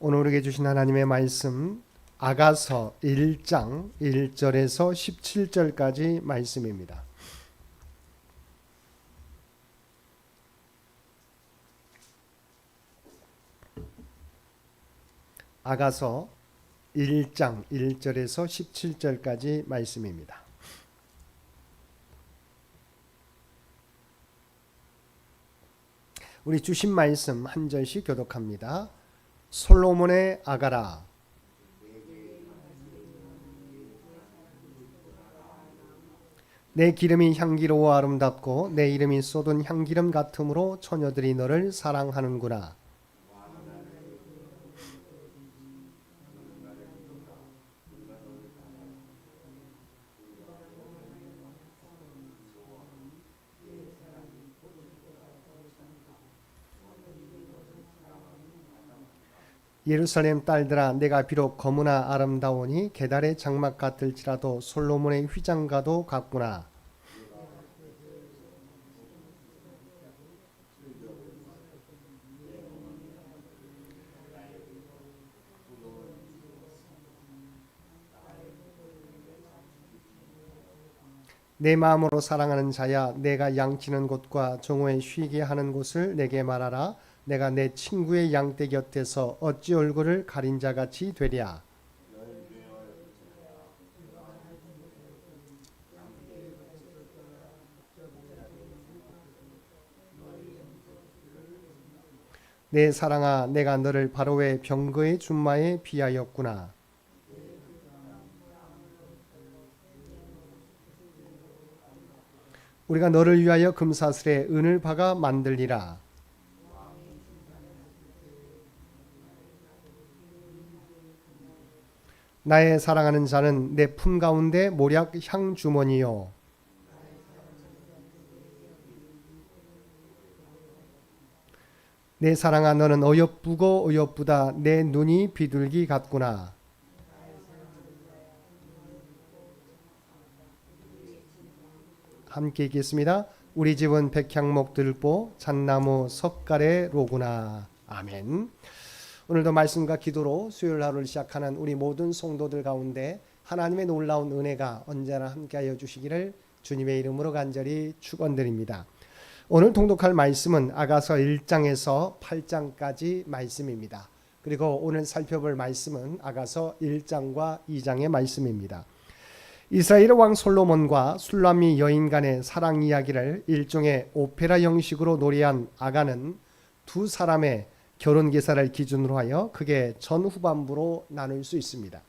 오늘 우리에게 주신 하나님의 말씀 아가서 1장 1절에서 17절까지 말씀입니다. 아가서 1장 1절에서 17절까지 말씀입니다. 우리 주신 말씀 한 절씩 교독합니다. 솔로몬의 아가라. 내 기름이 향기로워 아름답고 내 이름이 쏟은 향기름 같으므로 처녀들이 너를 사랑하는구나. 예루살렘 딸들아, 내가 비록 거무나 아름다우니 게달의 장막 같을지라도 솔로몬의 휘장과도 같구나. 내 마음으로 사랑하는 자야, 내가 양치는 곳과 정오에 쉬게 하는 곳을 내게 말하라. 내가 내 친구의 양떼 곁에서 어찌 얼굴을 가린 자같이 되랴. 내 사랑아, 내가 너를 바로의 병거의 준마에 비하였구나. 우리가 너를 위하여 금사슬에 은을 박아 만들리라. 나의 사랑하는 자는 내 품 가운데 모략 향 주머니요. 내 사랑아, 너는 어여쁘고 어여쁘다. 내 눈이 비둘기 같구나. 함께 읽겠습니다. 우리 집은 백향목 들보 잣나무 석가래로구나. 아멘. 오늘도 말씀과 기도로 수요일 하루를 시작하는 우리 모든 성도들 가운데 하나님의 놀라운 은혜가 언제나 함께하여 주시기를 주님의 이름으로 간절히 축원드립니다. 오늘 통독할 말씀은 아가서 1장에서 8장까지 말씀입니다. 그리고 오늘 살펴볼 말씀은 아가서 1장과 2장의 말씀입니다. 이스라엘 왕 솔로몬과 술람미 여인 간의 사랑 이야기를 일종의 오페라 형식으로 노래한 아가는 두 사람의 결혼 기사를 기준으로 하여 크게 전후반부로 나눌 수 있습니다.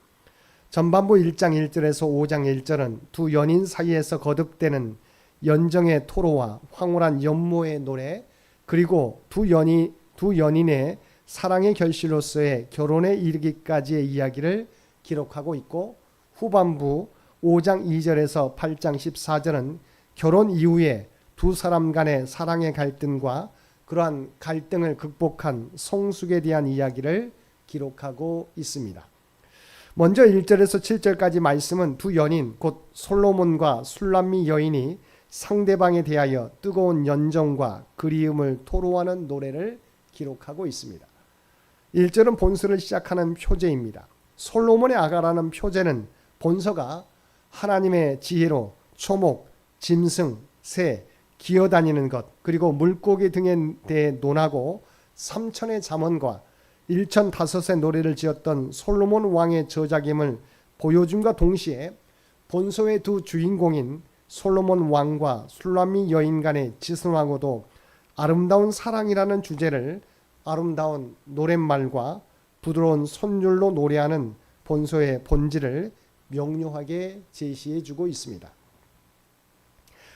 전반부 1장 1절에서 5장 1절은 두 연인 사이에서 거듭되는 연정의 토로와 황홀한 연모의 노래, 그리고 두 연인의 사랑의 결실로서의 결혼에 이르기까지의 이야기를 기록하고 있고, 후반부 5장 2절에서 8장 14절은 결혼 이후에 두 사람 간의 사랑의 갈등과 그러한 갈등을 극복한 성숙에 대한 이야기를 기록하고 있습니다. 먼저 1절에서 7절까지 말씀은 두 연인 곧 솔로몬과 술람미 여인이 상대방에 대하여 뜨거운 연정과 그리움을 토로하는 노래를 기록하고 있습니다. 1절은 본서를 시작하는 표제입니다. 솔로몬의 아가라는 표제는 본서가 하나님의 지혜로 초목, 짐승, 새, 기어다니는 것, 그리고 물고기 등에 대해 논하고 삼천의 잠언과 일천 다섯의 노래를 지었던 솔로몬 왕의 저작임을 보여줌과 동시에 본서의 두 주인공인 솔로몬 왕과 술람미 여인 간의 지선하고도 아름다운 사랑이라는 주제를 아름다운 노랫말과 부드러운 손율로 노래하는 본서의 본질을 명료하게 제시해주고 있습니다.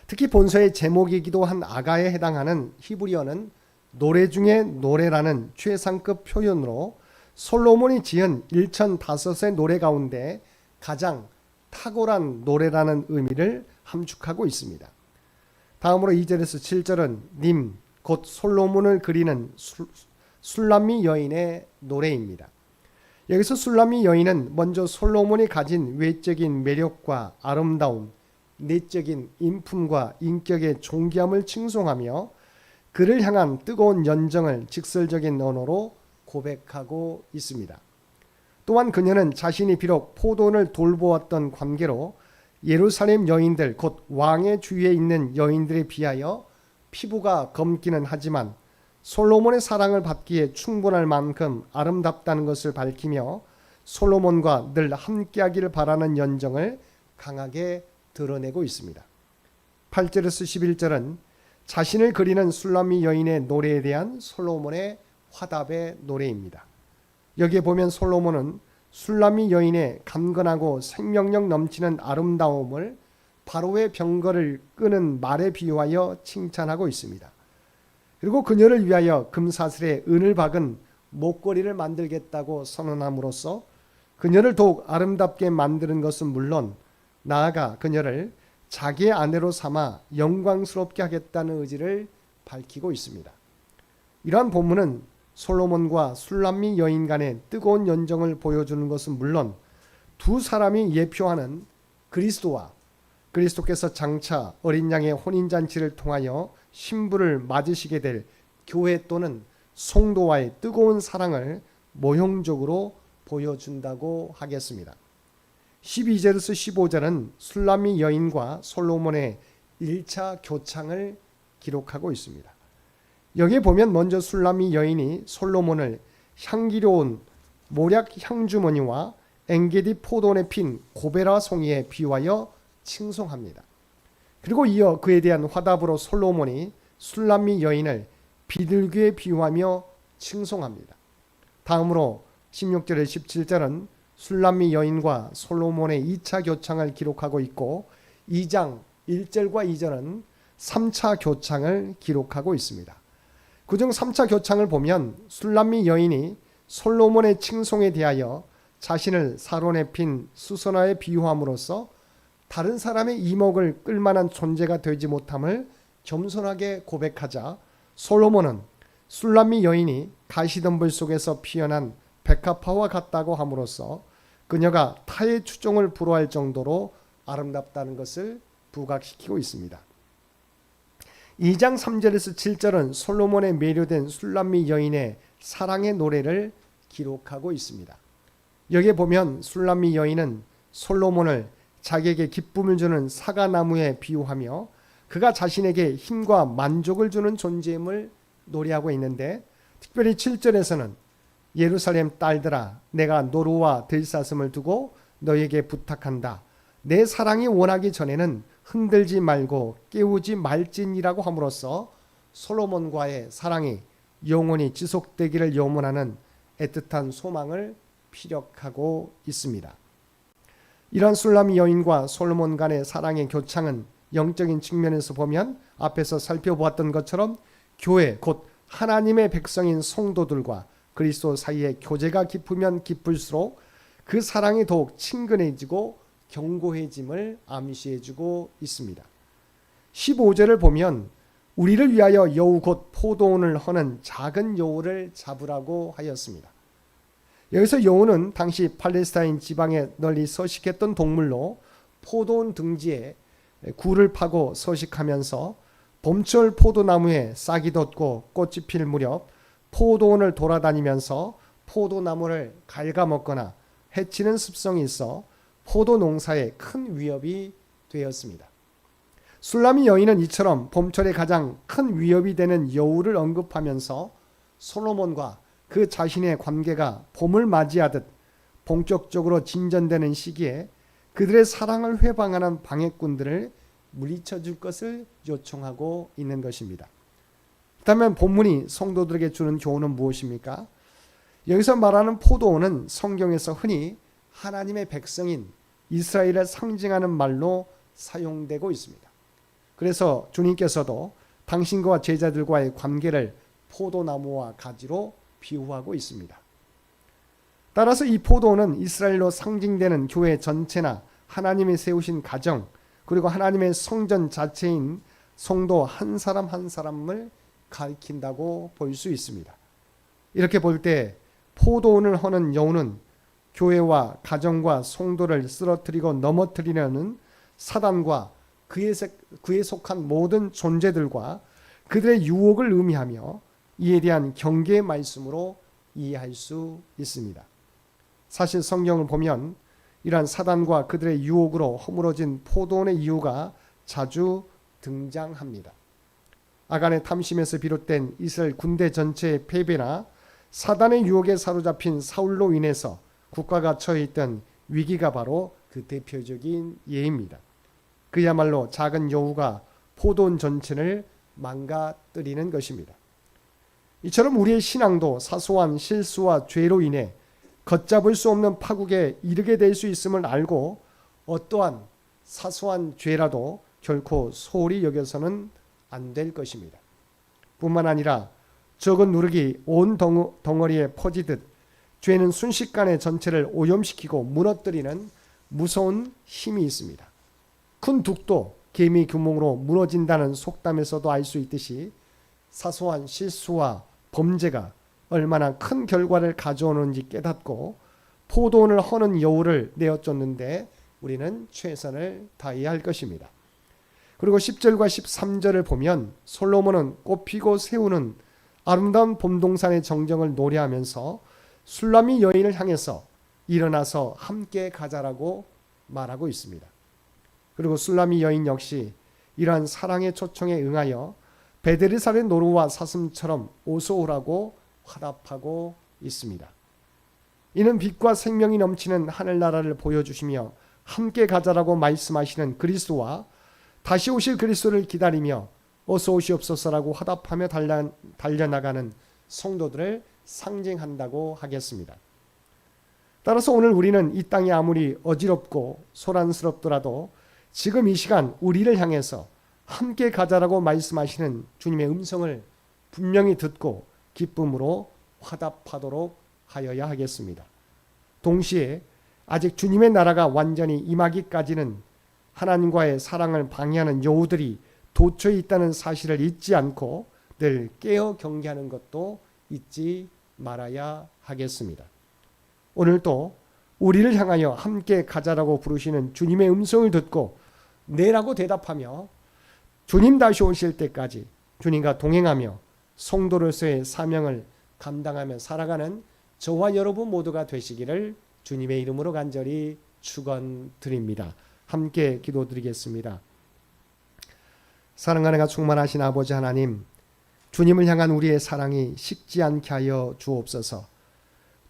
특히 본서의 제목이기도 한 아가에 해당하는 히브리어는 노래 중에 노래라는 최상급 표현으로 솔로몬이 지은 1005의 노래 가운데 가장 탁월한 노래라는 의미를 함축하고 있습니다. 다음으로 2절에서 7절은 님, 곧 솔로몬을 그리는 술람미 여인의 노래입니다. 여기서 술람미 여인은 먼저 솔로몬이 가진 외적인 매력과 아름다움, 내적인 인품과 인격의 존귀함을 칭송하며 그를 향한 뜨거운 연정을 직설적인 언어로 고백하고 있습니다. 또한 그녀는 자신이 비록 포도원을 돌보았던 관계로 예루살렘 여인들 곧 왕의 주위에 있는 여인들에 비하여 피부가 검기는 하지만 솔로몬의 사랑을 받기에 충분할 만큼 아름답다는 것을 밝히며 솔로몬과 늘 함께하기를 바라는 연정을 강하게 드러내고 있습니다. 8절에서 11절은 자신을 그리는 술람미 여인의 노래에 대한 솔로몬의 화답의 노래입니다. 여기에 보면 솔로몬은 술람미 여인의 강건하고 생명력 넘치는 아름다움을 바로의 병거를 끄는 말에 비유하여 칭찬하고 있습니다. 그리고 그녀를 위하여 금사슬에 은을 박은 목걸이를 만들겠다고 선언함으로써 그녀를 더욱 아름답게 만드는 것은 물론 나아가 그녀를 자기의 아내로 삼아 영광스럽게 하겠다는 의지를 밝히고 있습니다. 이러한 본문은 솔로몬과 술람미 여인 간의 뜨거운 연정을 보여주는 것은 물론 두 사람이 예표하는 그리스도와 그리스도께서 장차 어린 양의 혼인잔치를 통하여 신부를 맞으시게 될 교회 또는 성도와의 뜨거운 사랑을 모형적으로 보여준다고 하겠습니다. 12절에서 15절은 술람미 여인과 솔로몬의 1차 교창을 기록하고 있습니다. 여기에 보면 먼저 술람미 여인이 솔로몬을 향기로운 모략 향주머니와 엔게디 포도원에 핀 고베라 송이에 비유하여 칭송합니다. 그리고 이어 그에 대한 화답으로 솔로몬이 술람미 여인을 비둘기에 비유하며 칭송합니다. 다음으로 16절에 17절은 술람미 여인과 솔로몬의 2차 교창을 기록하고 있고 2장 1절과 2절은 3차 교창을 기록하고 있습니다. 그중 3차 교창을 보면 술람미 여인이 솔로몬의 칭송에 대하여 자신을 사론에 핀 수선화에 비유함으로써 다른 사람의 이목을 끌만한 존재가 되지 못함을 겸손하게 고백하자 솔로몬은 술람미 여인이 가시덤불 속에서 피어난 백합화와 같다고 함으로써 그녀가 타의 추종을 불허할 정도로 아름답다는 것을 부각시키고 있습니다. 2장 3절에서 7절은 솔로몬에 매료된 술람미 여인의 사랑의 노래를 기록하고 있습니다. 여기에 보면 술람미 여인은 솔로몬을 자기에게 기쁨을 주는 사과나무에 비유하며 그가 자신에게 힘과 만족을 주는 존재임을 노래하고 있는데 특별히 7절에서는 예루살렘 딸들아 내가 노루와 들사슴을 두고 너에게 부탁한다. 내 사랑이 원하기 전에는 흔들지 말고 깨우지 말지니라고 함으로써 솔로몬과의 사랑이 영원히 지속되기를 염원하는 애틋한 소망을 피력하고 있습니다. 이런 술람미 여인과 솔로몬 간의 사랑의 교창은 영적인 측면에서 보면 앞에서 살펴보았던 것처럼 교회 곧 하나님의 백성인 성도들과 그리스도 사이의 교제가 깊으면 깊을수록 그 사랑이 더욱 친근해지고 견고해짐을 암시해주고 있습니다. 15절을 보면 우리를 위하여 여우 곧 포도원을 허는 작은 여우를 잡으라고 하였습니다. 여기서 여우는 당시 팔레스타인 지방에 널리 서식했던 동물로 포도원 등지에 굴을 파고 서식하면서 봄철 포도나무에 싹이 돋고 꽃이 필 무렵 포도원을 돌아다니면서 포도나무를 갉아먹거나 해치는 습성이 있어 포도 농사에 큰 위협이 되었습니다. 술람미 여인은 이처럼 봄철에 가장 큰 위협이 되는 여우를 언급하면서 솔로몬과 그 자신의 관계가 봄을 맞이하듯 본격적으로 진전되는 시기에 그들의 사랑을 회방하는 방해꾼들을 물리쳐 줄 것을 요청하고 있는 것입니다. 그렇다면 본문이 성도들에게 주는 교훈은 무엇입니까? 여기서 말하는 포도원은 성경에서 흔히 하나님의 백성인 이스라엘을 상징하는 말로 사용되고 있습니다. 그래서 주님께서도 당신과 제자들과의 관계를 포도나무와 가지로 비유하고 있습니다. 따라서 이 포도원은 이스라엘로 상징되는 교회 전체나 하나님이 세우신 가정 그리고 하나님의 성전 자체인 성도 한 사람 한 사람을 가리킨다고 볼 수 있습니다. 이렇게 볼 때 포도원을 허는 여우는 교회와 가정과 성도를 쓰러뜨리고 넘어뜨리려는 사단과 그에 속한 모든 존재들과 그들의 유혹을 의미하며 이에 대한 경계의 말씀으로 이해할 수 있습니다. 사실 성경을 보면 이러한 사단과 그들의 유혹으로 허물어진 포도원의 이유가 자주 등장합니다. 아간의 탐심에서 비롯된 이스라엘 군대 전체의 패배나 사단의 유혹에 사로잡힌 사울로 인해서 국가가 처해 있던 위기가 바로 그 대표적인 예입니다. 그야말로 작은 여우가 포도원 전체를 망가뜨리는 것입니다. 이처럼 우리의 신앙도 사소한 실수와 죄로 인해 걷잡을 수 없는 파국에 이르게 될 수 있음을 알고 어떠한 사소한 죄라도 결코 소홀히 여겨서는 안 될 것입니다. 뿐만 아니라 적은 누룩이 온 덩어리에 퍼지듯 죄는 순식간에 전체를 오염시키고 무너뜨리는 무서운 힘이 있습니다. 큰 둑도 개미 구멍으로 무너진다는 속담에서도 알 수 있듯이 사소한 실수와 범죄가 얼마나 큰 결과를 가져오는지 깨닫고 포도원을 허는 여우를 내어쫓는데 우리는 최선을 다해야 할 것입니다. 그리고 10절과 13절을 보면 솔로몬은 꽃피고 새우는 아름다운 봄동산의 정정을 노래하면서 술람이 여인을 향해서 일어나서 함께 가자라고 말하고 있습니다. 그리고 술람이 여인 역시 이러한 사랑의 초청에 응하여 베데르살의 노루와 사슴처럼 오소오라고 화답하고 있습니다. 이는 빛과 생명이 넘치는 하늘나라를 보여주시며 함께 가자라고 말씀하시는 그리스도와 다시 오실 그리스도를 기다리며 어서 오시옵소서라고 화답하며 달려나가는 성도들을 상징한다고 하겠습니다. 따라서 오늘 우리는 이 땅이 아무리 어지럽고 소란스럽더라도 지금 이 시간 우리를 향해서 함께 가자라고 말씀하시는 주님의 음성을 분명히 듣고 기쁨으로 화답하도록 하여야 하겠습니다. 동시에 아직 주님의 나라가 완전히 임하기까지는 하나님과의 사랑을 방해하는 여우들이 도처에 있다는 사실을 잊지 않고 늘 깨어 경계하는 것도 잊지 말아야 하겠습니다. 오늘도 우리를 향하여 함께 가자라고 부르시는 주님의 음성을 듣고 네라고 대답하며 주님 다시 오실 때까지 주님과 동행하며 성도로서의 사명을 감당하며 살아가는 저와 여러분 모두가 되시기를 주님의 이름으로 간절히 축원드립니다. 함께 기도드리겠습니다. 사랑하는 가 충만하신 아버지 하나님, 주님을 향한 우리의 사랑이 식지 않게 하여 주옵소서.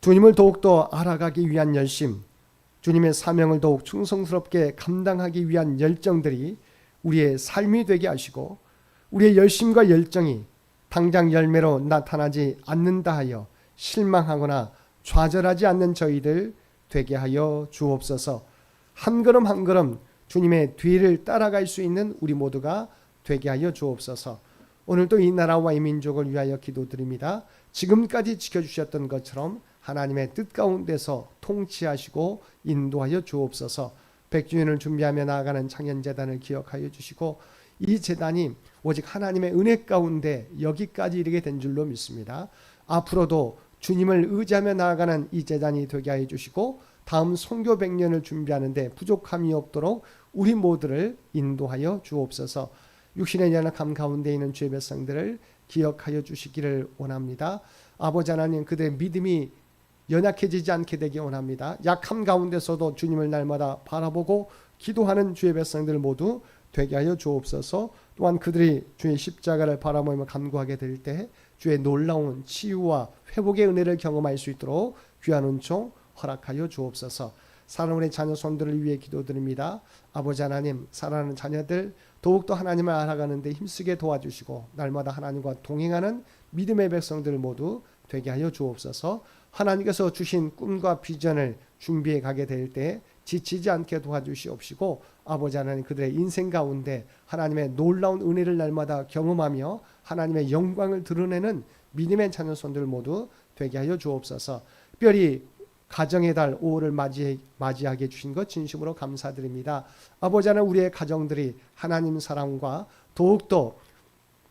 주님을 더욱더 알아가기 위한 열심, 주님의 사명을 더욱 충성스럽게 감당하기 위한 열정들이 우리의 삶이 되게 하시고 우리의 열심과 열정이 당장 열매로 나타나지 않는다 하여 실망하거나 좌절하지 않는 저희들 되게 하여 주옵소서. 한 걸음 한 걸음 주님의 뒤를 따라갈 수 있는 우리 모두가 되게 하여 주옵소서. 오늘도 이 나라와 이 민족을 위하여 기도드립니다. 지금까지 지켜주셨던 것처럼 하나님의 뜻 가운데서 통치하시고 인도하여 주옵소서. 100주년을 준비하며 나아가는 창현재단을 기억하여 주시고 이 재단이 오직 하나님의 은혜 가운데 여기까지 이르게 된 줄로 믿습니다. 앞으로도 주님을 의지하며 나아가는 이 재단이 되게 하여 주시고 다음 선교 100년을 준비하는데 부족함이 없도록 우리 모두를 인도하여 주옵소서. 육신의 연약함 가운데 있는 주의 백성들을 기억하여 주시기를 원합니다. 아버지 하나님, 그들의 믿음이 연약해지지 않게 되기 원합니다. 약함 가운데서도 주님을 날마다 바라보고 기도하는 주의 백성들 모두 되게 하여 주옵소서. 또한 그들이 주의 십자가를 바라보며 간구하게 될 때 주의 놀라운 치유와 회복의 은혜를 경험할 수 있도록 귀한 은총 허락하여 주옵소서. 사랑하는 우리 자녀 손들을 위해 기도드립니다. 아버지 하나님, 사랑하는 자녀들 더욱더 하나님을 알아가는데 힘쓰게 도와주시고 날마다 하나님과 동행하는 믿음의 백성들 모두 되게 하여 주옵소서. 하나님께서 주신 꿈과 비전을 준비해 가게 될 때 지치지 않게 도와주시옵시고 아버지 하나님, 그들의 인생 가운데 하나님의 놀라운 은혜를 날마다 경험하며 하나님의 영광을 드러내는 믿음의 자녀 손들 모두 되게 하여 주옵소서. 특별히 가정의 달 5월을 맞이하게 해주신 것 진심으로 감사드립니다. 아버지 하나님, 우리의 가정들이 하나님 사랑과 더욱더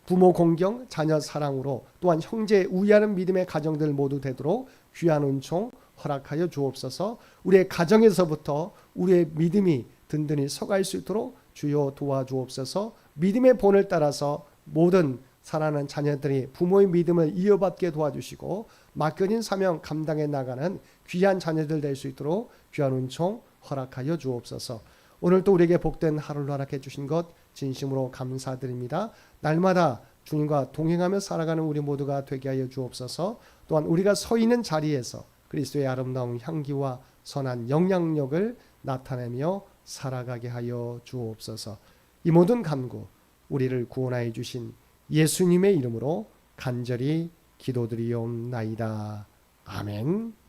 부모 공경, 자녀 사랑으로 또한 형제 우애하는 믿음의 가정들 모두 되도록 귀한 은총 허락하여 주옵소서. 우리의 가정에서부터 우리의 믿음이 든든히 서갈 수 있도록 주여 도와주옵소서. 믿음의 본을 따라서 모든 사랑하는 자녀들이 부모의 믿음을 이어받게 도와주시고 맡겨진 사명 감당해 나가는 귀한 자녀들 될 수 있도록 귀한 은총 허락하여 주옵소서. 오늘 또 우리에게 복된 하루를 허락해 주신 것 진심으로 감사드립니다. 날마다 주님과 동행하며 살아가는 우리 모두가 되게 하여 주옵소서. 또한 우리가 서 있는 자리에서 그리스도의 아름다운 향기와 선한 영향력을 나타내며 살아가게 하여 주옵소서. 이 모든 간구 우리를 구원하여 주신 예수님의 이름으로 간절히 기도드리옵나이다. 아멘.